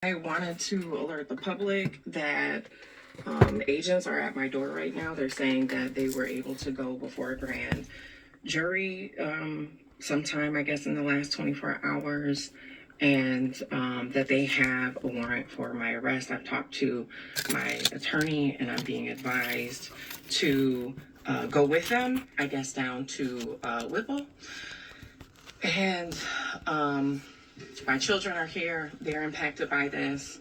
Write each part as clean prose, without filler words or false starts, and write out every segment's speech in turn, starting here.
I wanted to alert the public that agents are at my door right now. They're saying that they were able to go before a grand jury sometime, I guess, in the last 24 hours, and that they have a warrant for my arrest. I've talked to my attorney, and I'm being advised to go with them, I guess, down to Whipple. And my children are here. They're impacted by this.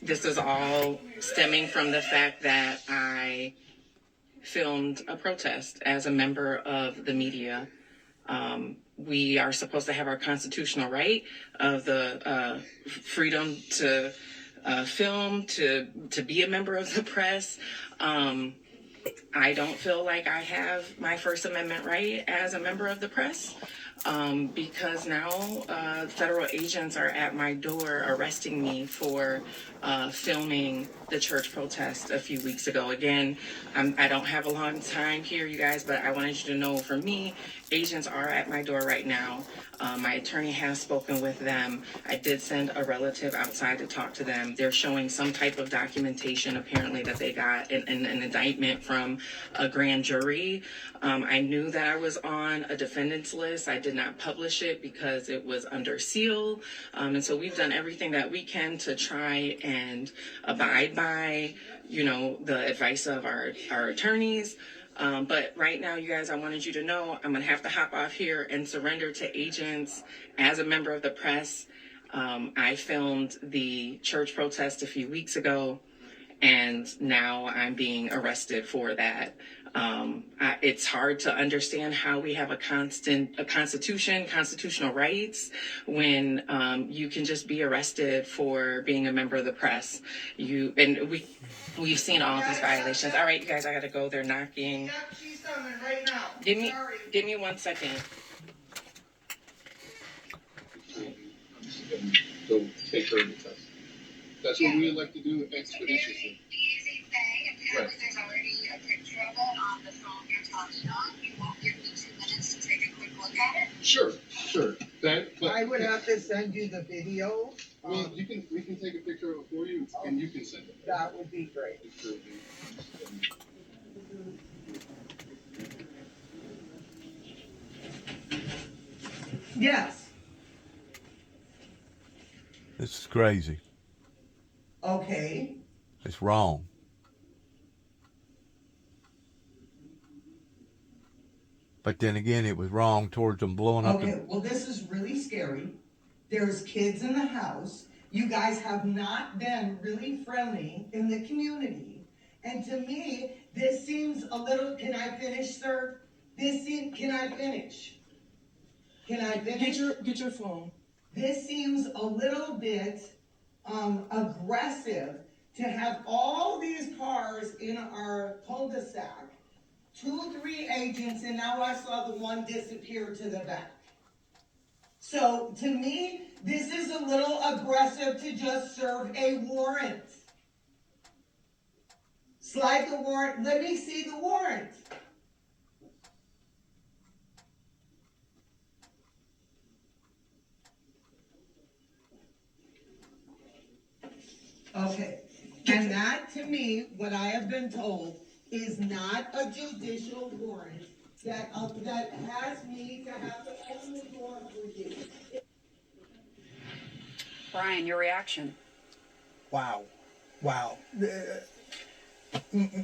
This is all stemming from the fact that I filmed a protest as a member of the media. We are supposed to have our constitutional right of the freedom to film, to be a member of the press. I don't feel like I have my First Amendment right as a member of the press because now federal agents are at my door arresting me for filming the church protest a few weeks ago. Again, I don't have a long time here, you guys, but I wanted you to know, for me, agents are at my door right now. My attorney has spoken with them. I did send a relative outside to talk to them. They're showing some type of documentation, apparently, that they got an indictment from a grand jury. I knew that I was on a defendant's list. I did not publish it because it was under seal. And so we've done everything that we can to try and abide by, the advice of our attorneys. But right now, you guys, I wanted you to know I'm going to have to hop off here and surrender to agents as a member of the press. I filmed the church protest a few weeks ago, and now I'm being arrested for that. It's hard to understand how we have a constitution, constitutional rights, when you can just be arrested for being a member of the press. We've seen all of these violations. All right, you guys, I gotta go. They're knocking. She's coming right now. Give me 1 second. Go take her to the test. That's what we would like to do expeditiously. Apparently there's already a picture of it on the phone you're talking on. You won't give me 2 minutes to take a quick look at it? Sure. I would have to send you the video. Well, we can take a picture of it for you, and you can send it. That would be great. Yes. This is crazy. Okay. It's wrong. But then again, it was wrong towards them blowing up. Okay, well, this is really scary. There's kids in the house. You guys have not been really friendly in the community. And to me, this seems a little, can I finish, sir? Can I finish? Can I finish? Get your phone. This seems a little bit aggressive to have all these cars in our cul-de-sac, 2, 3 agents, and now I saw the one disappear to the back. So to me, this is a little aggressive to just serve a warrant. Slide the warrant. Let me see the warrant. Okay, and that, to me, what I have been told, is not a judicial warrant that has me to have to open the door for you. Brian, your reaction? Wow.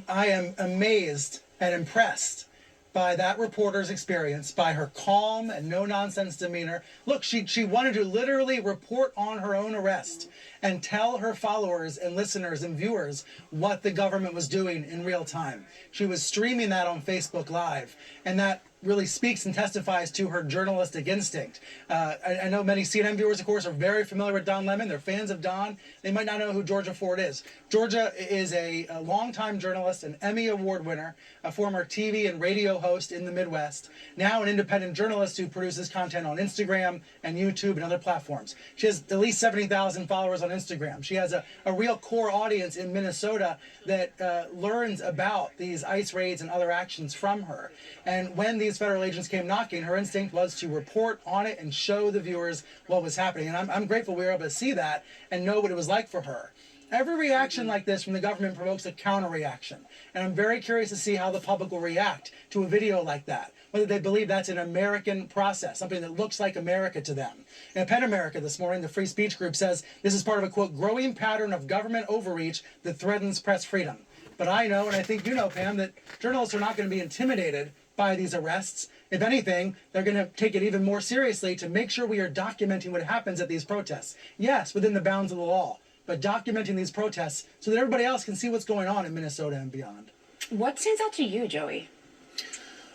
I am amazed and impressed by that reporter's experience, by her calm and no-nonsense demeanor. Look, she wanted to literally report on her own arrest and tell her followers and listeners and viewers what the government was doing in real time. She was streaming that on Facebook Live, and that really speaks and testifies to her journalistic instinct. I know many CNN viewers, of course, are very familiar with Don Lemon. They're fans of Don. They might not know who Georgia Ford is. Georgia is a longtime journalist, an Emmy Award winner, a former TV and radio host in the Midwest, now an independent journalist who produces content on Instagram and YouTube and other platforms. She has at least 70,000 followers on Instagram. She has a real core audience in Minnesota that learns about these ICE raids and other actions from her. And when the these federal agents came knocking, her instinct was to report on it and show the viewers what was happening. And I'm grateful we were able to see that and know what it was like for her. Every reaction like this from the government provokes a counter-reaction. And I'm very curious to see how the public will react to a video like that, whether they believe that's an American process, something that looks like America to them. In PEN America this morning, the free speech group says this is part of a, quote, growing pattern of government overreach that threatens press freedom. But I know, and I think you know, Pam, that journalists are not going to be intimidated by these arrests. If anything, they're going to take it even more seriously to make sure we are documenting what happens at these protests. Yes, within the bounds of the law, but documenting these protests so that everybody else can see what's going on in Minnesota and beyond. What stands out to you, Joey?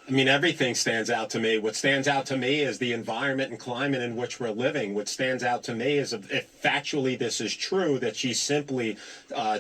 I mean, everything stands out to me. What stands out to me is the environment and climate in which we're living. What stands out to me is if factually this is true, that she's simply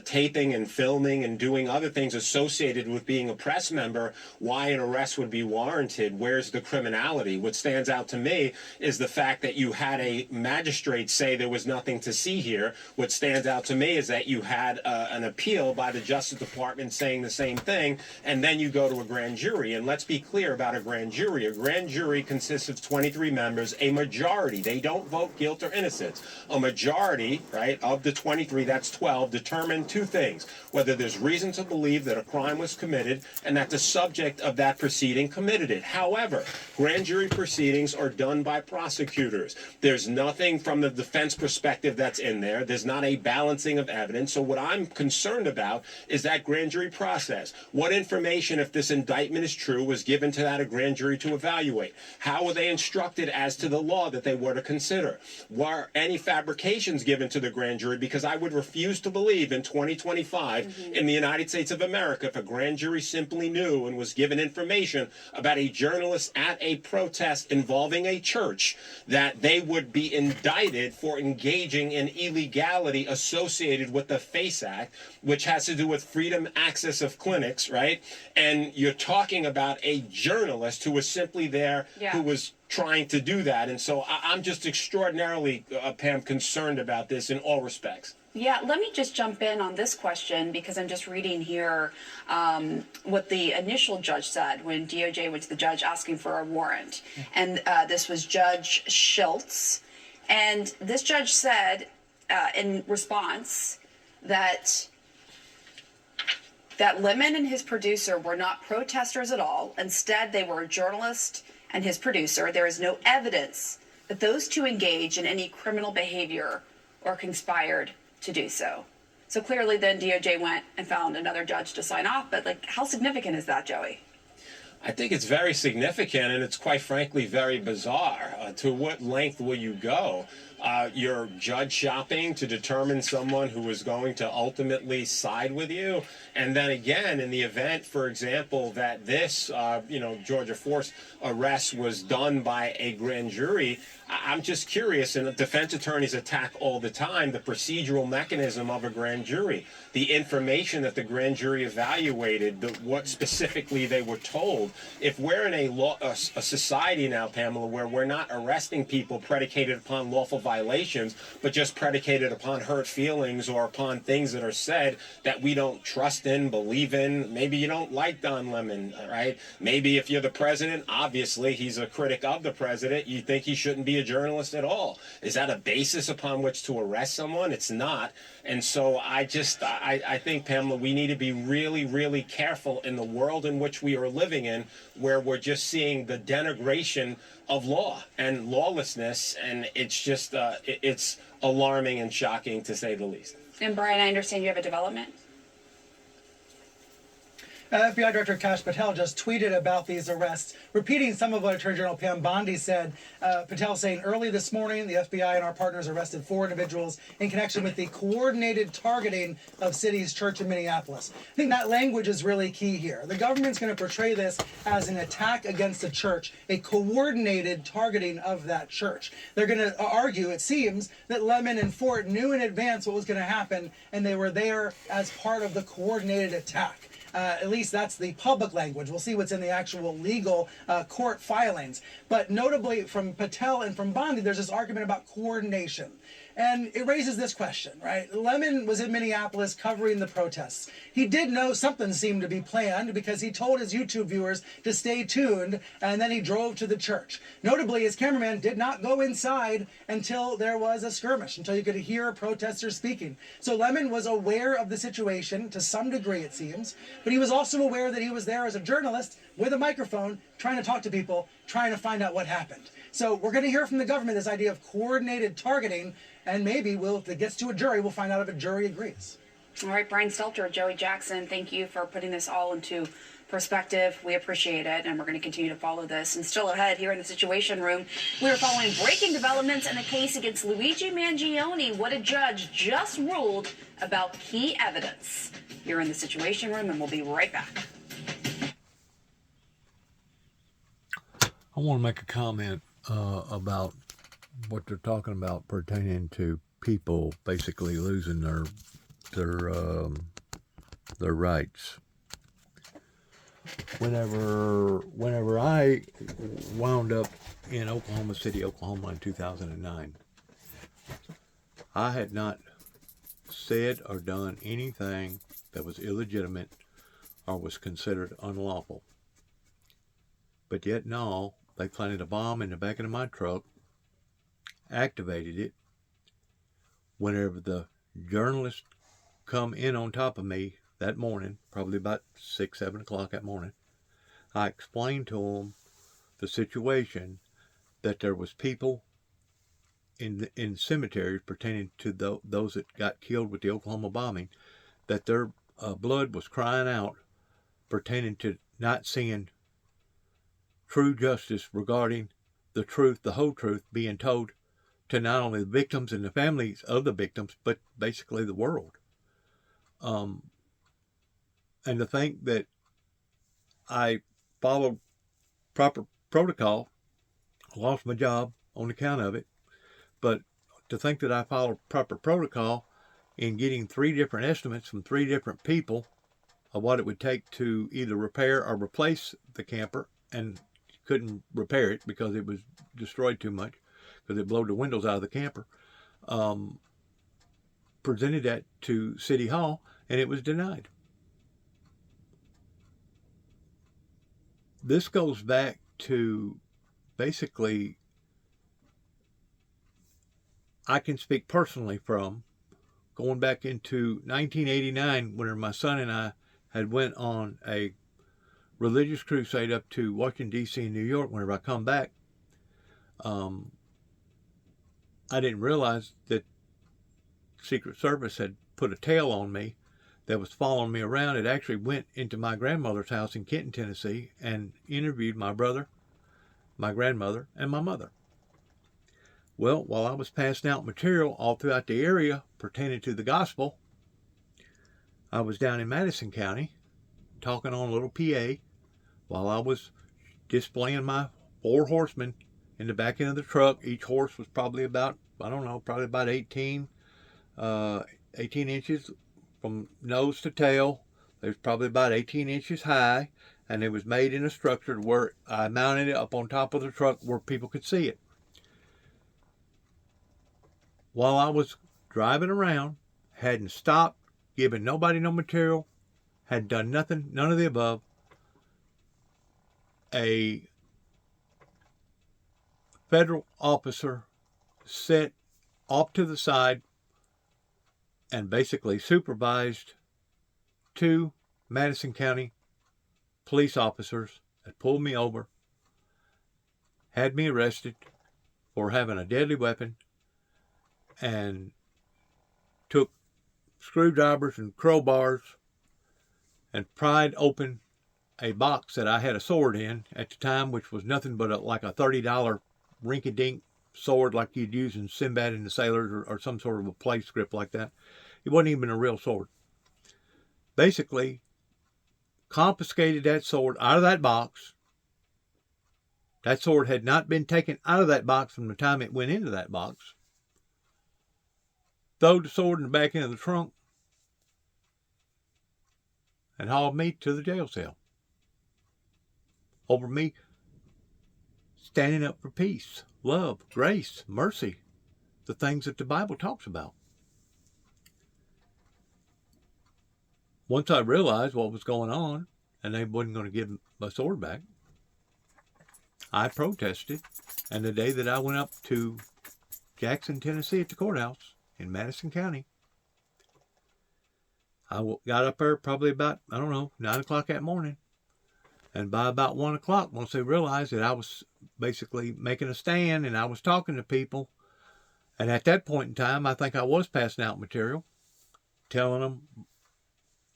taping and filming and doing other things associated with being a press member, why an arrest would be warranted. Where's the criminality? What stands out to me is the fact that you had a magistrate say there was nothing to see here. What stands out to me is that you had an appeal by the Justice Department saying the same thing, and then you go to a grand jury. And let's be clear about a grand jury. A grand jury consists of 23 members, a majority. They don't vote guilt or innocence. A majority, right, of the 23, that's 12, determine two things: whether there's reason to believe that a crime was committed and that the subject of that proceeding committed it. However, grand jury proceedings are done by prosecutors. There's nothing from the defense perspective that's in there. There's not a balancing of evidence. So what I'm concerned about is that grand jury process. What information, if this indictment is true, was given to that a grand jury to evaluate? How were they instructed as to the law that they were to consider? Were any fabrications given to the grand jury? Because I would refuse to believe in 2025 in the United States of America, if a grand jury simply knew and was given information about a journalist at a protest involving a church, that they would be indicted for engaging in illegality associated with the FACE Act, which has to do with freedom access of clinics, right? And you're talking about a journalist who was simply there, who was trying to do that. And so I'm just extraordinarily, Pam, concerned about this in all respects. Yeah, let me just jump in on this question because I'm just reading here what the initial judge said when DOJ went to the judge asking for a warrant. And this was Judge Schultz. And this judge said in response that Lemon and his producer were not protesters at all. Instead, they were a journalist and his producer. There is no evidence that those two engaged in any criminal behavior or conspired to do so. So clearly then DOJ went and found another judge to sign off. But like, how significant is that, Joey? I think it's very significant, and it's quite frankly very bizarre. To what length will you go? You're judge shopping to determine someone who is going to ultimately side with you. And then again, in the event, for example, that this, Georgia Force arrest was done by a grand jury, I'm just curious, and defense attorneys attack all the time the procedural mechanism of a grand jury, the information that the grand jury evaluated, what specifically they were told. If we're in a society now, Pamela, where we're not arresting people predicated upon lawful violations, but just predicated upon hurt feelings or upon things that are said that we don't trust in, believe in. Maybe you don't like Don Lemon, right? Maybe if you're the president, obviously he's a critic of the president, you think he shouldn't be a journalist at all. Is that a basis upon which to arrest someone? It's not. And so I think, Pamela, we need to be really, really careful in the world in which we are living in, where we're just seeing the denigration of law and lawlessness, and it's just it's alarming and shocking to say the least. And Brian, I understand you have a development. FBI Director Kash Patel just tweeted about these arrests, repeating some of what Attorney General Pam Bondi said. Patel saying, early this morning, the FBI and our partners arrested 4 individuals in connection with the coordinated targeting of City's church in Minneapolis. I think that language is really key here. The government's going to portray this as an attack against the church, a coordinated targeting of that church. They're going to argue, it seems, that Lemon and Fort knew in advance what was going to happen, and they were there as part of the coordinated attack. At least that's the public language. We'll see what's in the actual legal court filings. But notably from Patel and from Bondi, there's this argument about coordination. And it raises this question, right? Lemon was in Minneapolis covering the protests. He did know something seemed to be planned because he told his YouTube viewers to stay tuned, and then he drove to the church. Notably, his cameraman did not go inside until there was a skirmish, until you could hear protesters speaking. So Lemon was aware of the situation to some degree, it seems, but he was also aware that he was there as a journalist with a microphone, trying to talk to people, trying to find out what happened. So we're going to hear from the government this idea of coordinated targeting, and maybe if it gets to a jury, we'll find out if a jury agrees. All right, Brian Stelter, Joey Jackson, thank you for putting this all into perspective. We appreciate it, and we're going to continue to follow this. And still ahead here in the Situation Room, we are following breaking developments in the case against Luigi Mangione, what a judge just ruled about key evidence. You're in the Situation Room, and we'll be right back. I want to make a comment about what they're talking about pertaining to people basically losing their rights. Whenever I wound up in Oklahoma City, Oklahoma in 2009, I had not said or done anything that was illegitimate or was considered unlawful. But yet now, they planted a bomb in the back of my truck, activated it. Whenever the journalists come in on top of me that morning, probably about 6, 7 o'clock that morning, I explained to them the situation, that there was people in cemeteries pertaining to those that got killed with the Oklahoma bombing, that their blood was crying out pertaining to not seeing true justice regarding the truth, the whole truth, being told to not only the victims and the families of the victims, but basically the world. And to think that I followed proper protocol, I lost my job on account of it, but to think that I followed proper protocol in getting 3 different estimates from 3 different people of what it would take to either repair or replace the camper, and couldn't repair it because it was destroyed too much, because it blew the windows out of the camper, presented that to City Hall, and it was denied. This goes back to basically, I can speak personally from going back into 1989, when my son and I had went on a religious crusade up to Washington, D.C. and New York. Whenever I come back, I didn't realize that Secret Service had put a tail on me that was following me around. It actually went into my grandmother's house in Kenton, Tennessee, and interviewed my brother, my grandmother, and my mother. Well, while I was passing out material all throughout the area pertaining to the gospel, I was down in Madison County talking on a little PA while I was displaying my 4 horsemen in the back end of the truck. Each horse was probably about, probably about 18 inches from nose to tail. It was probably about 18 inches high, and it was made in a structure where I mounted it up on top of the truck where people could see it. While I was driving around, hadn't stopped, given nobody no material, had done nothing, none of the above, a federal officer set off to the side and basically supervised 2 Madison County police officers that pulled me over, had me arrested for having a deadly weapon, and took screwdrivers and crowbars and pried open a box that I had a sword in at the time, which was nothing but like a $30 rinky-dink sword like you'd use in Sinbad and the Sailors, or some sort of a play script like that. It wasn't even a real sword. Basically, confiscated that sword out of that box. That sword had not been taken out of that box from the time it went into that box. Threw the sword in the back end of the trunk and hauled me to the jail cell over me standing up for peace, love, grace, mercy, the things that the Bible talks about. Once I realized what was going on and they wasn't going to give my sword back, I protested. And the day that I went up to Jackson, Tennessee at the courthouse in Madison County, I got up there probably about, 9 o'clock that morning. And by about 1 o'clock, once they realized that I was basically making a stand and I was talking to people, and at that point in time, I think I was passing out material, telling them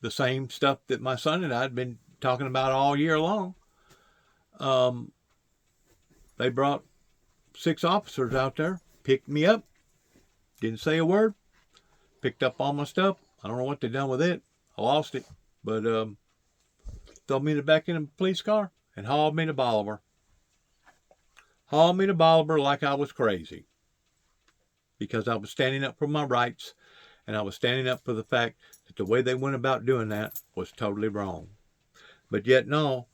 the same stuff that my son and I had been talking about all year long. They brought 6 officers out there, picked me up, didn't say a word, picked up all my stuff. I don't know what they done with it. I lost it, but threw me back in a police car and hauled me to Bolivar. Hauled me to Bolivar like I was crazy, because I was standing up for my rights, and I was standing up for the fact that the way they went about doing that was totally wrong. But yet no,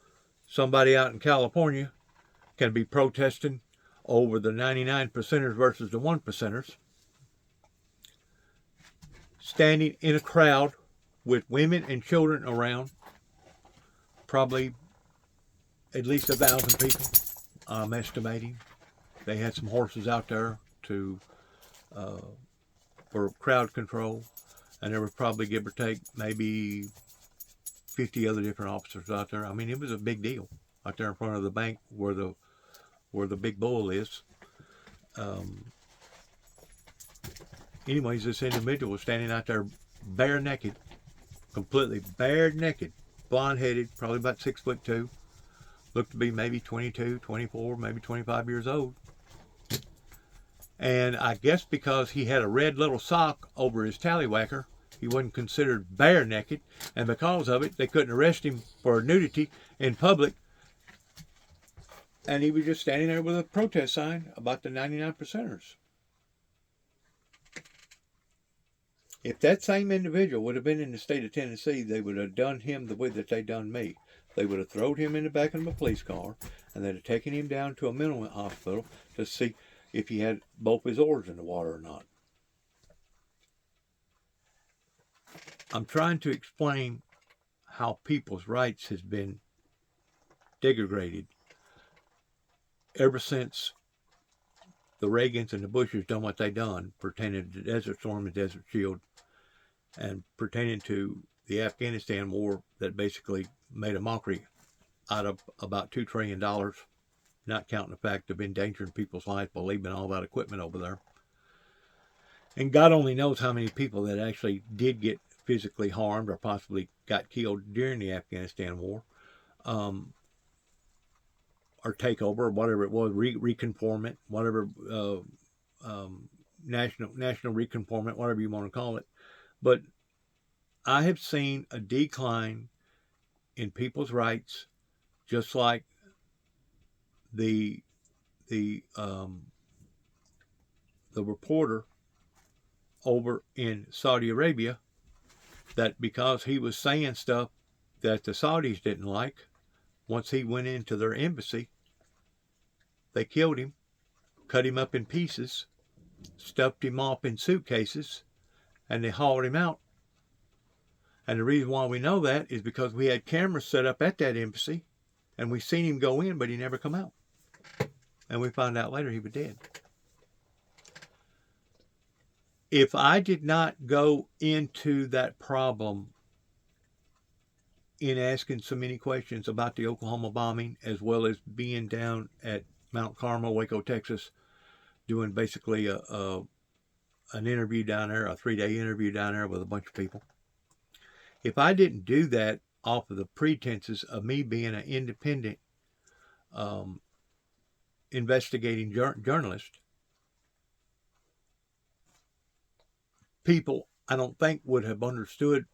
somebody out in California can be protesting over the 99%ers versus the 1%ers, standing in a crowd with women and children around, probably at least 1,000 people, I'm estimating. They had some horses out there for crowd control, and there was probably, give or take, maybe 50 other different officers out there. I mean, it was a big deal out there in front of the bank where the big bull is. Anyways, this individual was standing out there bare naked, completely bare naked, blonde headed, probably about 6'2", looked to be maybe 22, 24, maybe 25 years old. And I guess because he had a red little sock over his tallywhacker, he wasn't considered bare naked, and because of it, they couldn't arrest him for nudity in public. And he was just standing there with a protest sign about the 99%ers. If that same individual would have been in the state of Tennessee, they would have done him the way that they done me. They would have thrown him in the back of a police car, and they'd have taken him down to a mental hospital to see if he had both his oars in the water or not. I'm trying to explain how people's rights has been degraded ever since the Reagans and the Bushes done what they done, pertaining to Desert Storm and Desert Shield, and pertaining to the Afghanistan war that basically made a mockery out of about $2 trillion, not counting the fact of endangering people's lives by leaving all that equipment over there. And God only knows how many people that actually did get physically harmed or possibly got killed during the Afghanistan war, or takeover, or whatever it was, reconformment, whatever, national reconformment, whatever you want to call it. But I have seen a decline in people's rights, just like the reporter over in Saudi Arabia, that because he was saying stuff that the Saudis didn't like, once he went into their embassy, they killed him, cut him up in pieces, stuffed him off in suitcases, and they hauled him out. And the reason why we know that is because we had cameras set up at that embassy, and we seen him go in, but he never come out. And we found out later he was dead. If I did not go into that problem in asking so many questions about the Oklahoma bombing, as well as being down at Mount Carmel, Waco, Texas, doing basically an interview down there, a 3-day interview down there with a bunch of people. If I didn't do that off of the pretenses of me being an independent investigating journalist, people, I don't think, would have understood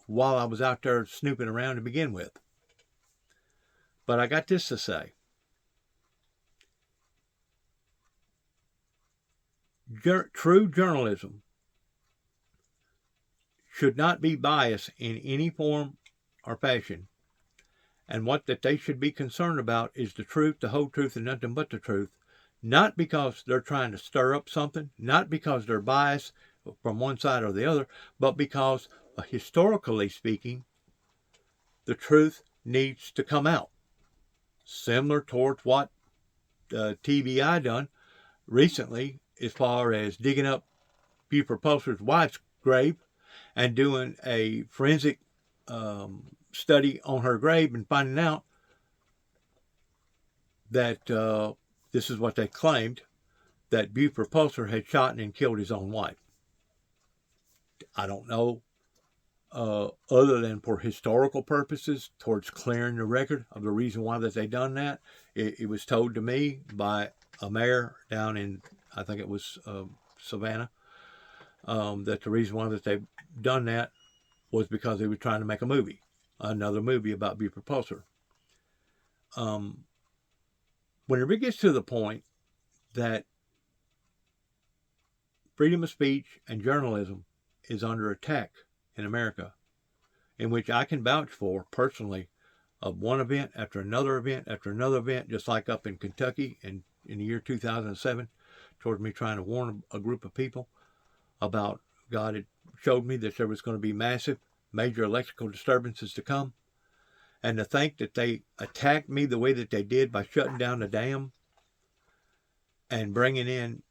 while I was out there snooping around to begin with. But I got this to say. True journalism should not be biased in any form or fashion. And what that they should be concerned about is the truth, the whole truth, and nothing but the truth. not because they're trying to stir up something, not because they're biased from one side or the other, but because, historically speaking, the truth needs to come out. Similar towards what TBI done recently as far as digging up Buford Pulser's wife's grave and doing a forensic study on her grave and finding out that this is what they claimed, that Buford Pulser had shot and killed his own wife. I don't know, other than for historical purposes, towards clearing the record of the reason why that they done that. It was told to me by a mayor down in, I think it was Savannah, that the reason why that they done that was because they were trying to make a movie, another movie about Buford Pulser. Whenever it gets to the point that freedom of speech and journalism is under attack in America, in which I can vouch for personally, of one event after another event after another event, just like up in Kentucky in the year 2007, towards me trying to warn a group of people about God had showed me that there was going to be massive, major electrical disturbances to come. And to think that they attacked me the way that they did by shutting down the dam and bringing in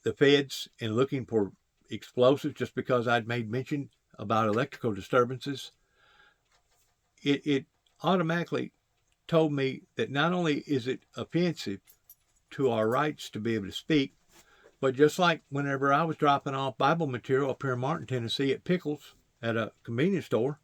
the feds and looking for explosives just because I'd made mention about electrical disturbances, it automatically told me that not only is it offensive to our rights to be able to speak, but just like whenever I was dropping off Bible material up here in Martin, Tennessee at Pickles at a convenience store,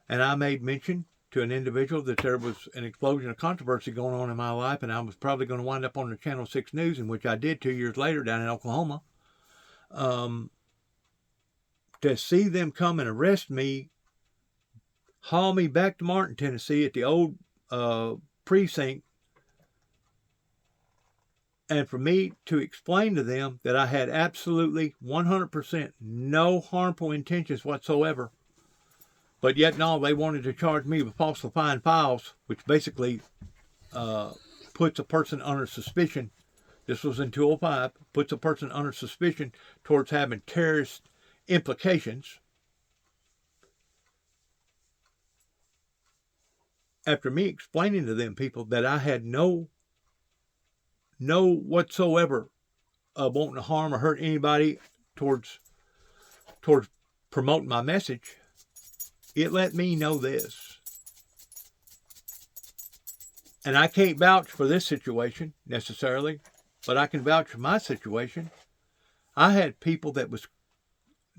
and I made mention to an individual that there was an explosion of controversy going on in my life, and I was probably going to wind up on the Channel 6 News, in which I did 2 years later down in Oklahoma. To see them come and arrest me, haul me back to Martin, Tennessee at the old precinct, and for me to explain to them that I had absolutely 100% no harmful intentions whatsoever, but yet no, they wanted to charge me with falsifying files, which basically puts a person under suspicion. This was in 2005, puts a person under suspicion towards having terrorist implications. After me explaining to them people that I had no whatsoever wanting to harm or hurt anybody towards promoting my message, it let me know this. And I can't vouch for this situation necessarily, but I can vouch for my situation. I had people that was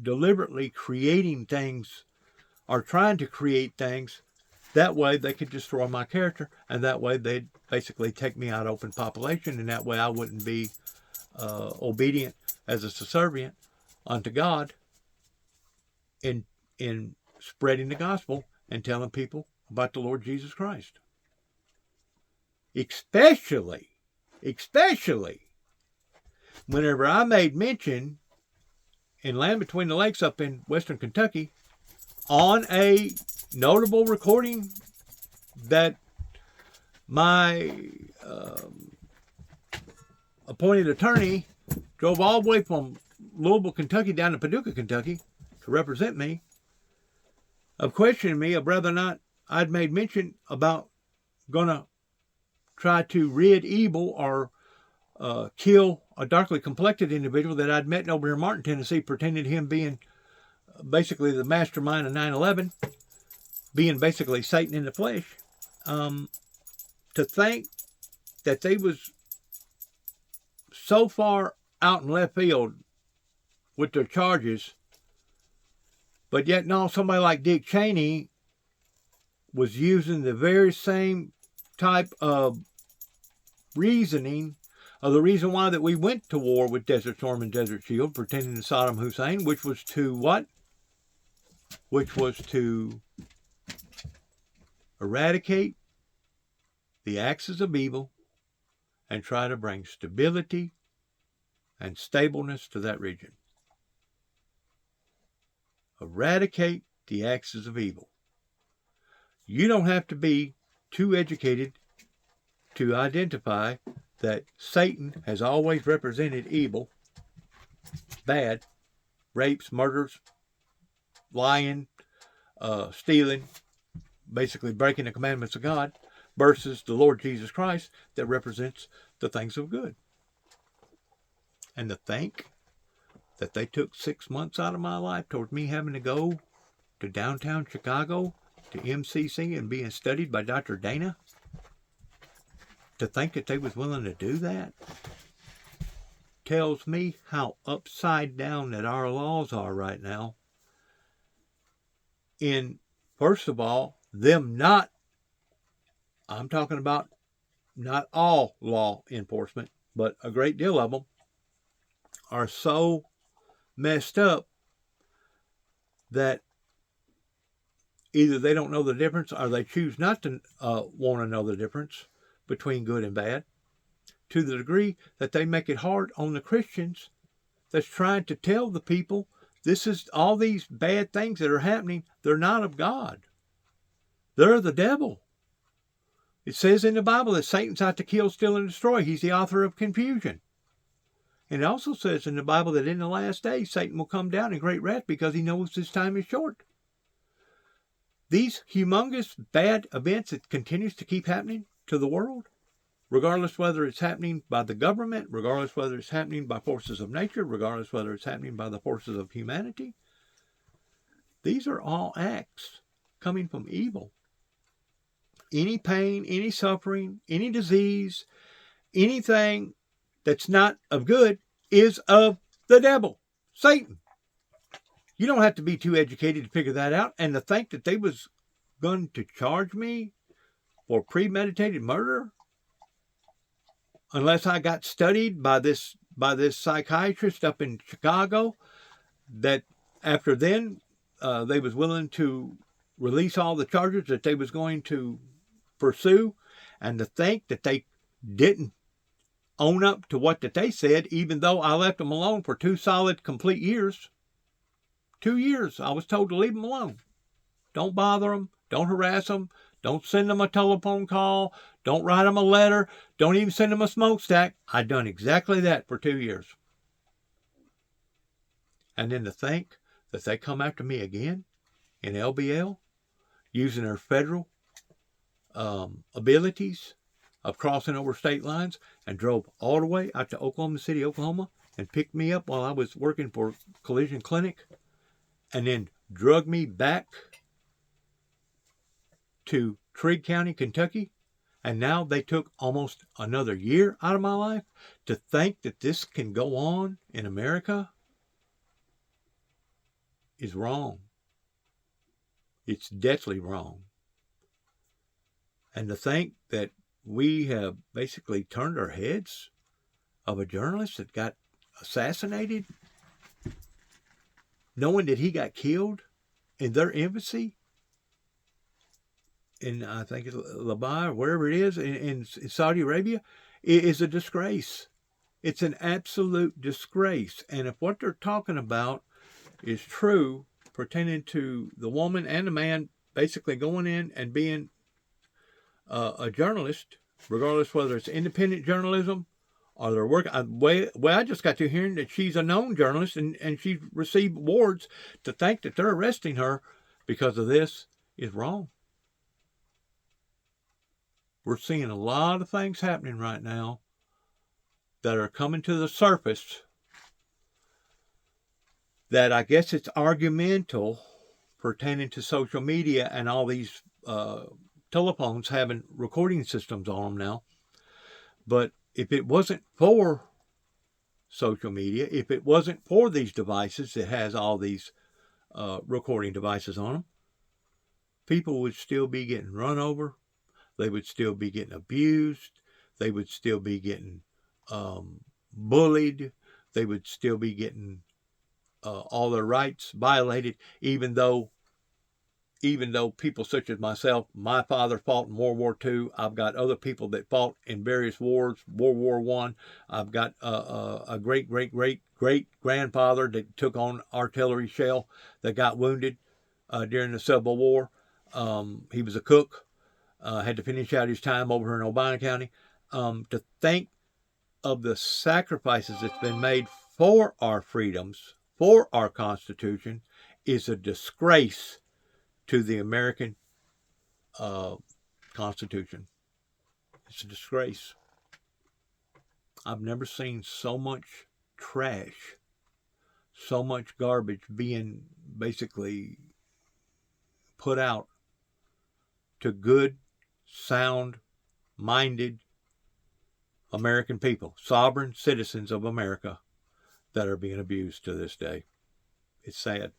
deliberately creating things or trying to create things. That way they could destroy my character, and that way they'd basically take me out of open population, and that way I wouldn't be obedient as a subservient unto God in spreading the gospel and telling people about the Lord Jesus Christ. Especially whenever I made mention in Land Between the Lakes up in western Kentucky on a notable recording that my appointed attorney drove all the way from Louisville, Kentucky down to Paducah, Kentucky to represent me, of questioning me of whether or not I'd made mention about going to try to rid evil or kill a darkly complected individual that I'd met over in Martin, Tennessee, pretending to him being basically the mastermind of 9/11, being basically Satan in the flesh. To think that they was so far out in left field with their charges, but yet no, somebody like Dick Cheney was using the very same type of reasoning of the reason why that we went to war with Desert Storm and Desert Shield, pretending to Saddam Hussein, which was to what? Which was to eradicate the axis of evil and try to bring stability and stableness to that region. Eradicate the axis of evil. You don't have to be too educated to identify that Satan has always represented evil, bad, rapes, murders, lying, stealing, basically breaking the commandments of God, versus the Lord Jesus Christ that represents the things of good. And to think that they took 6 months out of my life towards me having to go to downtown Chicago to MCC and being studied by Dr. Dana, to think that they was willing to do that tells me how upside down that our laws are right now. In, first of all, them not, I'm talking about not all law enforcement, but a great deal of them are so messed up that either they don't know the difference or they choose not to want to know the difference between good and bad, to the degree that they make it hard on the Christians that's trying to tell the people this is all these bad things that are happening, they're not of God. They're the devil. It says in the Bible that Satan's out to kill, steal, and destroy. He's the author of confusion. And it also says in the Bible that in the last days, Satan will come down in great wrath because he knows his time is short. These humongous bad events that continues to keep happening to the world, regardless whether it's happening by the government, regardless whether it's happening by forces of nature, regardless whether it's happening by the forces of humanity, these are all acts coming from evil. Any pain, any suffering, any disease, anything that's not of good is of the devil, Satan. You don't have to be too educated to figure that out. And to think that they was going to charge me for premeditated murder, unless I got studied by this psychiatrist up in Chicago, that after then they was willing to release all the charges that they was going to pursue, and to think that they didn't own up to what that they said, even though I left them alone for 2 solid complete years. 2 years I was told to leave them alone. Don't bother them, don't harass them, don't send them a telephone call, don't write them a letter, don't even send them a smokestack. I'd done exactly that for 2 years. And then to think that they come after me again in LBL, using their federal abilities of crossing over state lines, and drove all the way out to Oklahoma City, Oklahoma, and picked me up while I was working for Collision Clinic, and then drug me back to Trigg County, Kentucky, and now they took almost another year out of my life. To think that this can go on in America is wrong. It's deathly wrong. And to think that we have basically turned our heads of a journalist that got assassinated, knowing that he got killed in their embassy in, I think it's Dubai or wherever it is, in Saudi Arabia, is a disgrace. It's an absolute disgrace. And if what they're talking about is true, pertaining to the woman and the man basically going in and being a journalist, regardless whether it's independent journalism or their work. I just got to hearing that she's a known journalist and she's received awards. To think that they're arresting her because of this is wrong. We're seeing a lot of things happening right now that are coming to the surface that I guess it's argumental, pertaining to social media and all these telephones having recording systems on them now. But if it wasn't for social media, if it wasn't for these devices that has all these recording devices on them, people would still be getting run over. They would still be getting abused. They would still be getting bullied. They would still be getting all their rights violated, even though people such as myself, my father fought in World War II. I've got other people that fought in various wars, World War I. I've got a great-great-great-great-grandfather that took on artillery shell that got wounded during the Civil War. He was a cook, had to finish out his time over in Albina County. To think of the sacrifices that's been made for our freedoms, for our Constitution, is a disgrace to the American Constitution. It's a disgrace. I've never seen so much trash, so much garbage being basically put out to good, sound-minded American people, sovereign citizens of America, that are being abused to this day. It's sad.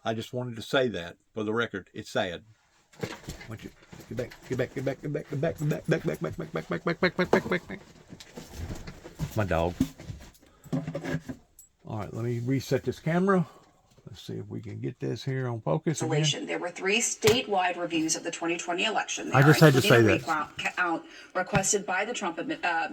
I just wanted to say that for the record. It's sad. Want you get back. My dog. All right, let me reset this camera. Let's see if we can get this here on focus again. There were 3 statewide reviews of the 2020 election. I just had to say that. Recount requested by the Trump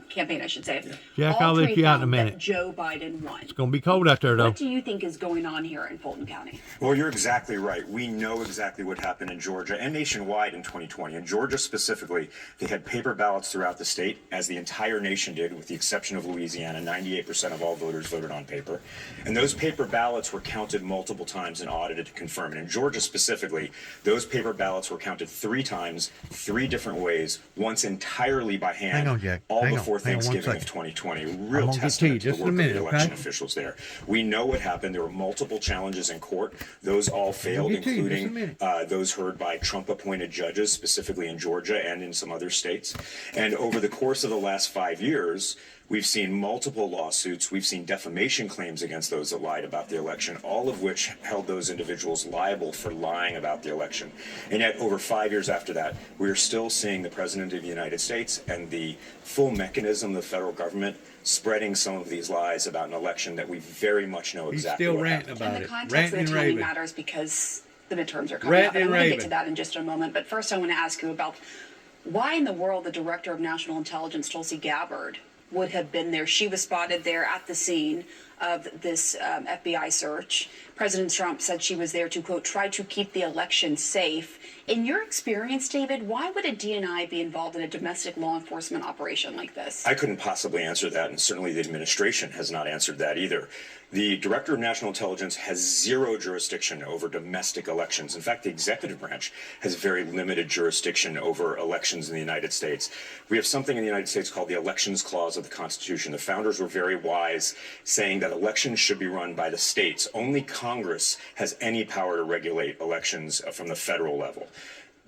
campaign, I should say. Jack, I'll let you out in a minute. Joe Biden won. It's going to be cold out there, though. What do you think is going on here in Fulton County? Well, you're exactly right. We know exactly what happened in Georgia and nationwide in 2020. In Georgia specifically, they had paper ballots throughout the state, as the entire nation did, with the exception of Louisiana. 98% of all voters voted on paper. And those paper ballots were counted multiple times and audited to confirm. And in Georgia specifically, those paper ballots were counted 3 times, 3 different ways, once entirely by hand, hang on, Jack. all before Thanksgiving of 2020. Real testament to the work of the election officials there. We know what happened. There were multiple challenges in court. Those all failed, including those heard by Trump-appointed judges, specifically in Georgia and in some other states. And over the course of the last 5 years, we've seen multiple lawsuits. We've seen defamation claims against those that lied about the election, all of which held those individuals liable for lying about the election. And yet, over 5 years after that, we're still seeing the President of the United States and the full mechanism of the federal government spreading some of these lies about an election that we very much know exactly what happened. He's still ranting about it. And the context of the timing matters because the midterms are coming up. And I'm going to get to that in just a moment. But first, I want to ask you about why in the world the Director of National Intelligence, Tulsi Gabbard, would have been there. She was spotted there at the scene of this FBI search. President Trump said she was there to, quote, try to keep the election safe. In your experience, David, why would a DNI be involved in a domestic law enforcement operation like this? I couldn't possibly answer that, and certainly the administration has not answered that either. The Director of National Intelligence has 0 jurisdiction over domestic elections. In fact, the executive branch has very limited jurisdiction over elections in the United States. We have something in the United States called the Elections Clause of the Constitution. The founders were very wise, saying that elections should be run by the states. Only Congress has any power to regulate elections from the federal level.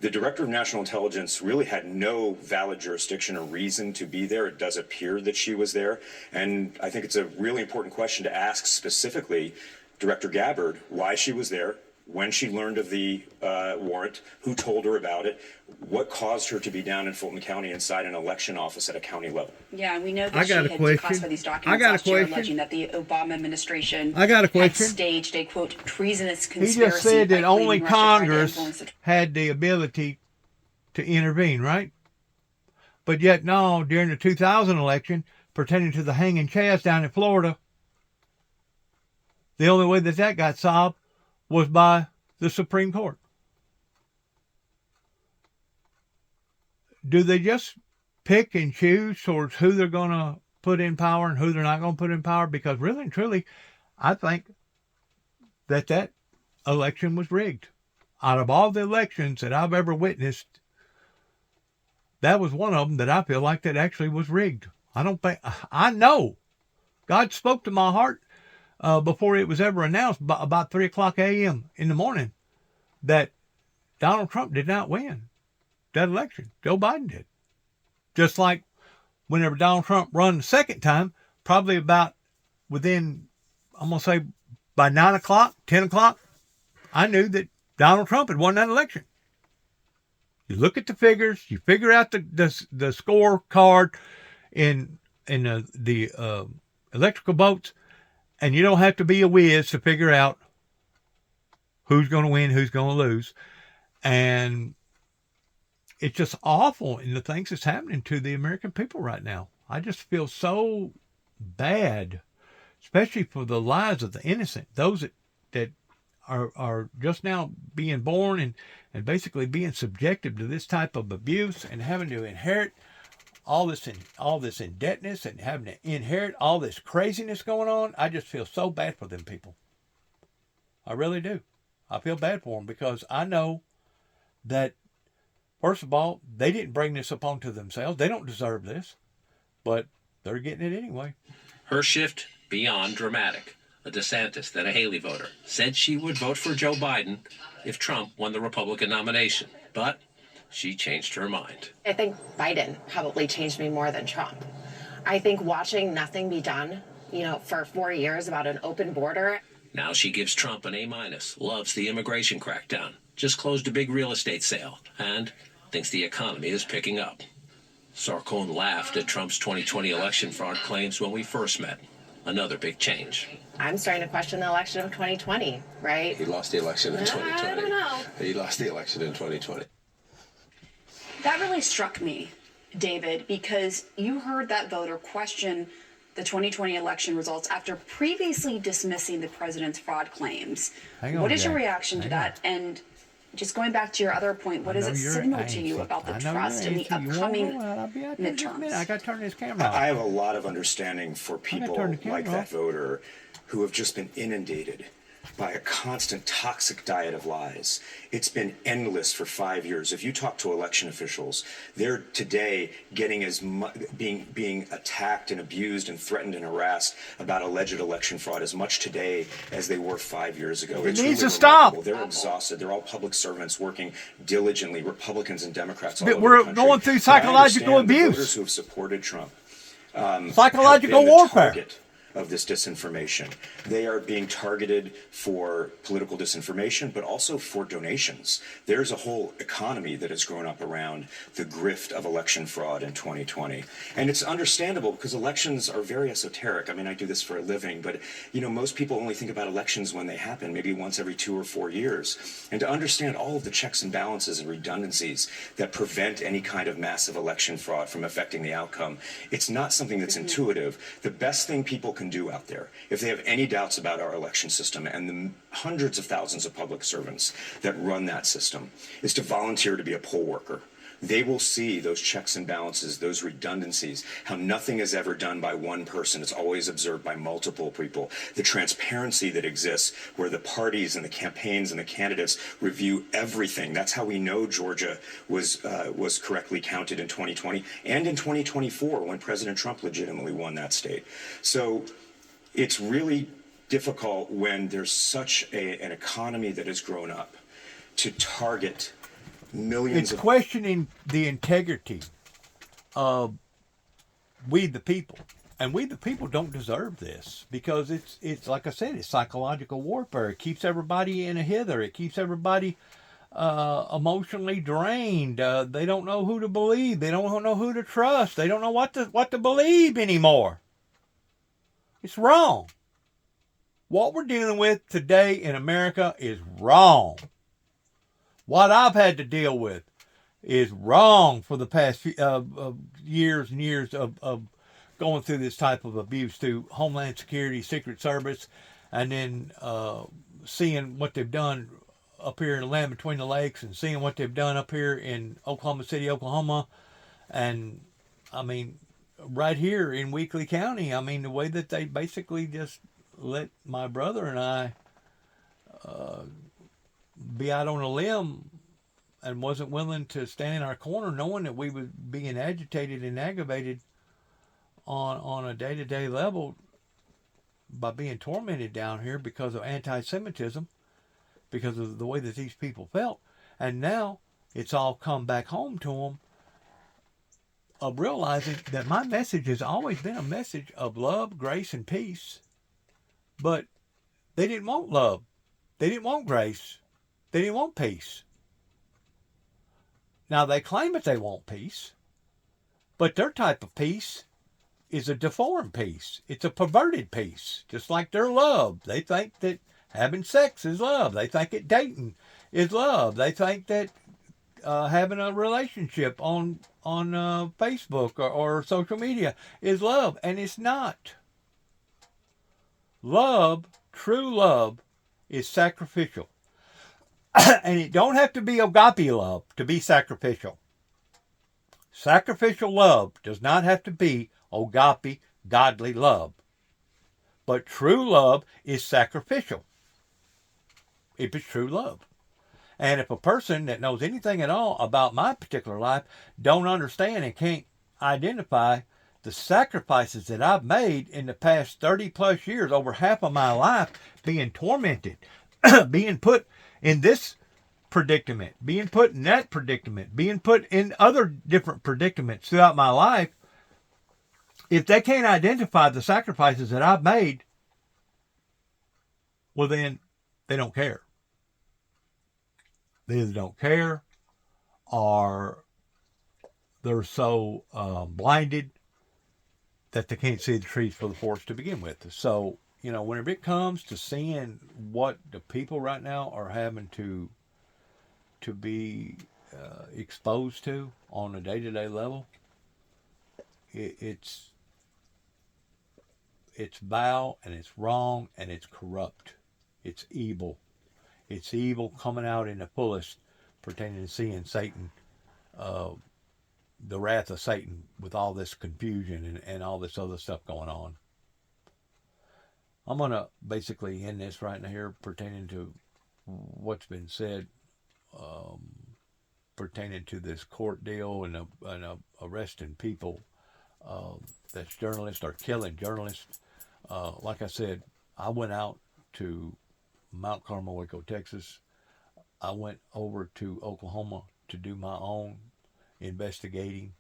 The Director of National Intelligence really had no valid jurisdiction or reason to be there. It does appear that she was there. And I think it's a really important question to ask specifically Director Gabbard why she was there, when she learned of the warrant, who told her about it, what caused her to be down in Fulton County inside an election office at a county level. Yeah, and we know that she had declassified these documents last year, alleging that the Obama administration had staged a, quote, treasonous conspiracy. He just said that only Congress had the ability to intervene, right? But yet, no, during the 2000 election, pertaining to the hanging Chaz down in Florida, the only way that got solved was by the Supreme Court. Do they just pick and choose towards who they're going to put in power and who they're not going to put in power? Because really and truly, I think that election was rigged. Out of all the elections that I've ever witnessed, that was one of them that I feel like that actually was rigged. I know God spoke to my heart before it was ever announced about 3 o'clock a.m. in the morning that Donald Trump did not win that election. Joe Biden did. Just like whenever Donald Trump run the second time, probably about within, I'm going to say by 9 o'clock, 10 o'clock, I knew that Donald Trump had won that election. You look at the figures, you figure out the score card in the electrical votes, and you don't have to be a whiz to figure out who's going to win, who's going to lose. And it's just awful in the things that's happening to the American people right now. I just feel so bad, especially for the lives of the innocent, those that are just now being born and basically being subjected to this type of abuse and having to inherit all this indebtedness and having to inherit all this craziness going on. I just feel so bad for them people. I really do. I feel bad for them because I know that, first of all, they didn't bring this upon to themselves. They don't deserve this, but they're getting it anyway. Her shift beyond dramatic. A DeSantis, then a Haley voter, said she would vote for Joe Biden if Trump won the Republican nomination, but she changed her mind. I think Biden probably changed me more than Trump. I think watching nothing be done, for 4 years about an open border. Now she gives Trump an A-, loves the immigration crackdown, just closed a big real estate sale, and thinks the economy is picking up. Sarkon laughed at Trump's 2020 election fraud claims when we first met. Another big change. I'm starting to question the election of 2020, right? He lost the election in 2020. I don't know. He lost the election in 2020. That really struck me, David, because you heard that voter question the 2020 election results after previously dismissing the president's fraud claims. What is your reaction to that? And just going back to your other point, what does it signal to you about the trust in the upcoming midterms? I got to turn this camera off. I have a lot of understanding for people like that voter who have just been inundated by a constant toxic diet of lies. It's been endless for 5 years. If you talk to election officials, they're today getting as much being attacked and abused and threatened and harassed about alleged election fraud as much today as they were 5 years ago. It needs to stop. They're exhausted. They're all public servants working diligently, Republicans and Democrats all over We're the country. going through psychological abuse. The voters who have supported Trump psychological have been the warfare target of this disinformation. They are being targeted for political disinformation, but also for donations. There's a whole economy that has grown up around the grift of election fraud in 2020. And it's understandable because elections are very esoteric. I mean, I do this for a living, but most people only think about elections when they happen, maybe once every 2 or 4 years. And to understand all of the checks and balances and redundancies that prevent any kind of massive election fraud from affecting the outcome, it's not something that's intuitive. The best thing people can do out there, if they have any doubts about our election system and the hundreds of thousands of public servants that run that system, is to volunteer to be a poll worker. They will see those checks and balances, those redundancies, how nothing is ever done by one person. It's always observed by multiple people. The transparency that exists where the parties and the campaigns and the candidates review everything. That's how we know Georgia was correctly counted in 2020 and in 2024 when President Trump legitimately won that state. So it's really difficult when there's such an economy that has grown up to target millions it's questioning the integrity of we the people, and we the people don't deserve this because it's like I said, it's psychological warfare. It keeps everybody in a hither. It keeps everybody emotionally drained. They don't know who to believe. They don't know who to trust. They don't know what to believe anymore. It's wrong. What we're dealing with today in America is wrong. What I've had to deal with is wrong for the past few, years and years of going through this type of abuse through Homeland Security, Secret Service, and then seeing what they've done up here in the land between the lakes and seeing what they've done up here in Oklahoma City, Oklahoma. And, I mean, right here in Weakley County, I mean, the way that they basically just let my brother and I be out on a limb and wasn't willing to stand in our corner knowing that we were being agitated and aggravated on a day-to-day level by being tormented down here because of anti-Semitism, because of the way that these people felt. And now it's all come back home to them of realizing that my message has always been a message of love, grace, and peace. But they didn't want love. They didn't want grace. They didn't want peace. Now they claim that they want peace, but their type of peace is a deformed peace. It's a perverted peace, just like their love. They think that having sex is love. They think that dating is love. They think that having a relationship on Facebook or social media is love, and it's not. Love, true love, is sacrificial. And it don't have to be agape love to be sacrificial. Sacrificial love does not have to be agape, godly love. But true love is sacrificial. If it's true love. And if a person that knows anything at all about my particular life don't understand and can't identify the sacrifices that I've made in the past 30 plus years, over half of my life, being tormented, being put in this predicament, being put in that predicament, being put in other different predicaments throughout my life, if they can't identify the sacrifices that I've made, well then they don't care. They either don't care or they're so blinded that they can't see the trees for the forest to begin with. So, whenever it comes to seeing what the people right now are having to be exposed to on a day-to-day level, it's vile and it's wrong and it's corrupt. It's evil. It's evil coming out in the fullest, pertaining to seeing Satan, the wrath of Satan with all this confusion and all this other stuff going on. I'm going to basically end this right now here pertaining to what's been said pertaining to this court deal and arresting people that's journalists or killing journalists. Like I said, I went out to Mount Carmel, Waco, Texas. I went over to Oklahoma to do my own investigating,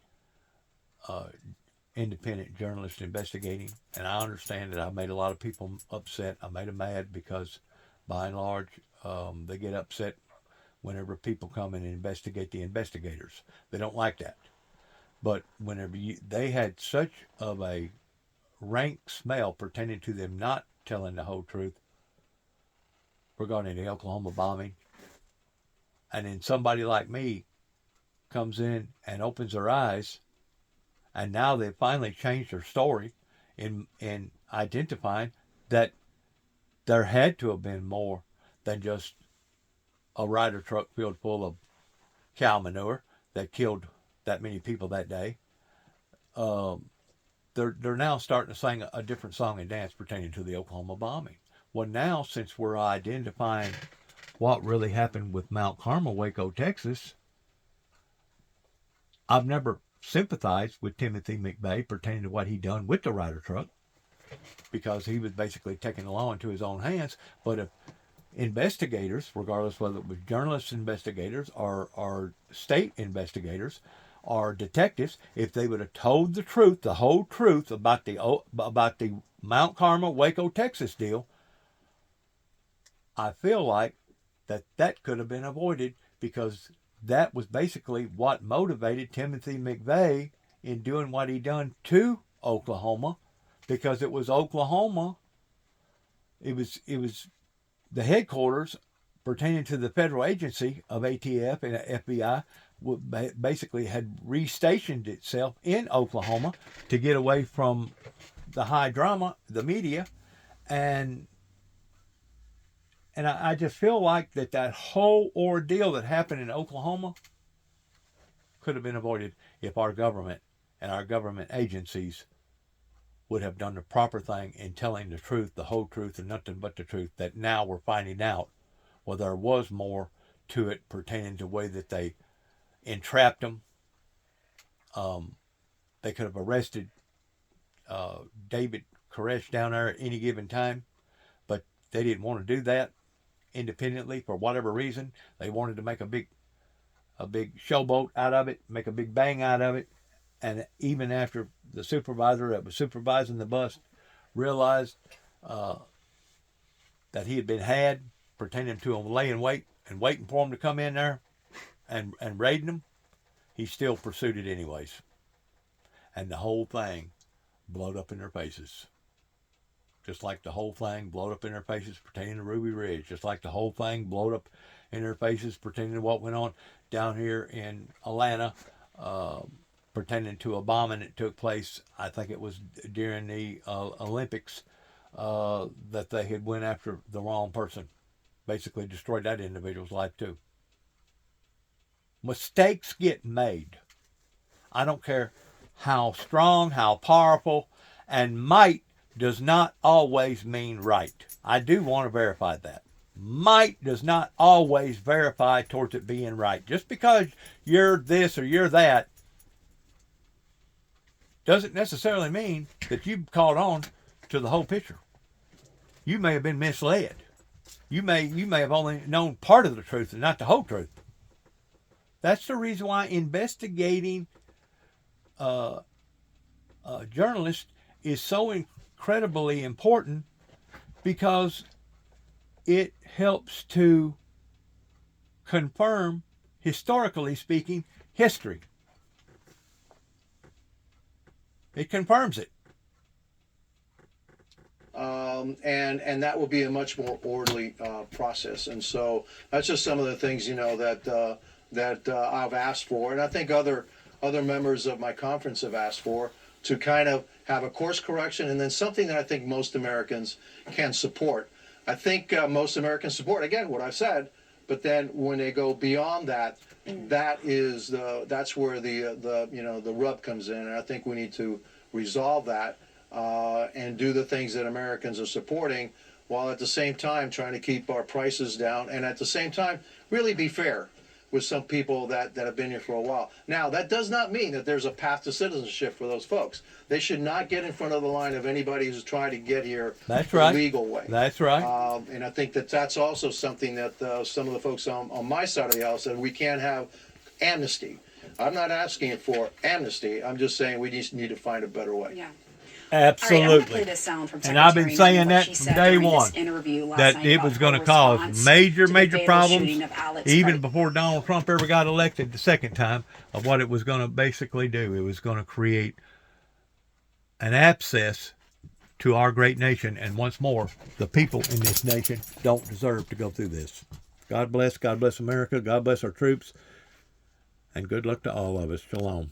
independent journalist investigating. And I understand that I made a lot of people upset. I made them mad because, by and large, they get upset whenever people come and investigate the investigators. They don't like that. But whenever they had such of a rank smell pertaining to them not telling the whole truth regarding the Oklahoma bombing, and then somebody like me comes in and opens their eyes, and now they've finally changed their story in identifying that there had to have been more than just a Ryder truck filled full of cow manure that killed that many people that day. They're now starting to sing a different song and dance pertaining to the Oklahoma bombing. Well, now, since we're identifying what really happened with Mount Carmel, Waco, Texas, I've never sympathized with Timothy McVeigh pertaining to what he done with the Ryder truck, because he was basically taking the law into his own hands. But if investigators, regardless whether it was journalist investigators or state investigators or detectives, if they would have told the truth, the whole truth about the Mount Carmel, Waco, Texas deal, I feel like that could have been avoided, because that was basically what motivated Timothy McVeigh in doing what he done to Oklahoma, because it was Oklahoma. It was the headquarters pertaining to the federal agency of ATF and FBI basically had restationed itself in Oklahoma to get away from the high drama, the media, and I just feel like that whole ordeal that happened in Oklahoma could have been avoided if our government and our government agencies would have done the proper thing in telling the truth, the whole truth, and nothing but the truth, that now we're finding out. Well, there was more to it pertaining to the way that they entrapped them. They could have arrested David Koresh down there at any given time, but they didn't want to do that independently for whatever reason. They wanted to make a big showboat out of it, make a big bang out of it. And even after the supervisor that was supervising the bus realized that he had been had, pretending to him laying wait and waiting for him to come in there and raiding him, he still pursued it anyways. And the whole thing blowed up in their faces. Just like the whole thing blowed up in their faces pertaining to Ruby Ridge. Just like the whole thing blowed up in their faces pertaining to what went on down here in Atlanta, pertaining to a bombing that took place, I think it was during the Olympics, that they had went after the wrong person. Basically destroyed that individual's life too. Mistakes get made. I don't care how strong, how powerful, and might does not always mean right. I do want to verify that. Might does not always verify towards it being right. Just because you're this or you're that doesn't necessarily mean that you've caught on to the whole picture. You may have been misled. You may have only known part of the truth and not the whole truth. That's the reason why investigating journalists is so incredibly important, because it helps to confirm, historically speaking, history. It confirms it. And that will be a much more orderly process. And so that's just some of the things, that I've asked for, and I think other members of my conference have asked for, to kind of have a course correction, and then something that I think most Americans can support. I think most Americans support, again, what I've said, but then when they go beyond that, that's where the rub comes in, and I think we need to resolve that and do the things that Americans are supporting, while at the same time trying to keep our prices down, and at the same time really be fair with some people that have been here for a while. Now, that does not mean that there's a path to citizenship for those folks. They should not get in front of the line of anybody who's trying to get here the legal way. That's right. And I think that's also something that some of the folks on my side of the aisle said, we can't have amnesty. I'm not asking for amnesty. I'm just saying we just need to find a better way. Yeah. Absolutely. All right, I'm gonna play this sound from And I've been Secretary saying Nuland, that what she from said day during this one, interview last that night it about was her going to cause response major to the fatal problems, shooting of Alex even Craig. before Donald Trump ever got elected the second time, of what it was going to basically do. It was going to create an abscess to our great nation. And once more, the people in this nation don't deserve to go through this. God bless America. God bless our troops. And good luck to all of us. Shalom.